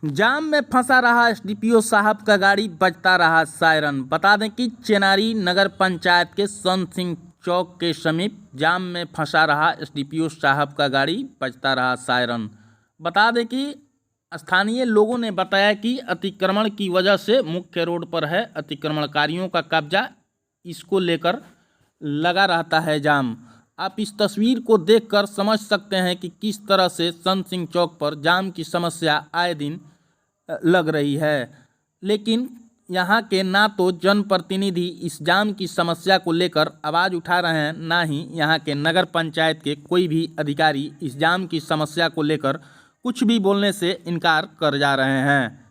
जाम में फंसा रहा एसडीपीओ साहब का गाड़ी, बजता रहा सायरन। बता दें कि चेनारी नगर पंचायत के संत सिंह चौक के समीप जाम में फंसा रहा एसडीपीओ साहब का गाड़ी, बजता रहा सायरन। बता दें कि स्थानीय लोगों ने बताया कि अतिक्रमण की वजह से मुख्य रोड पर है अतिक्रमणकारियों का कब्जा, इसको लेकर लगा रहता है जाम। आप इस तस्वीर को देखकर समझ सकते हैं कि किस तरह से संत सिंह चौक पर जाम की समस्या आए दिन लग रही है। लेकिन यहाँ के ना तो जनप्रतिनिधि इस जाम की समस्या को लेकर आवाज़ उठा रहे हैं, ना ही यहाँ के नगर पंचायत के कोई भी अधिकारी इस जाम की समस्या को लेकर कुछ भी बोलने से इनकार कर जा रहे हैं।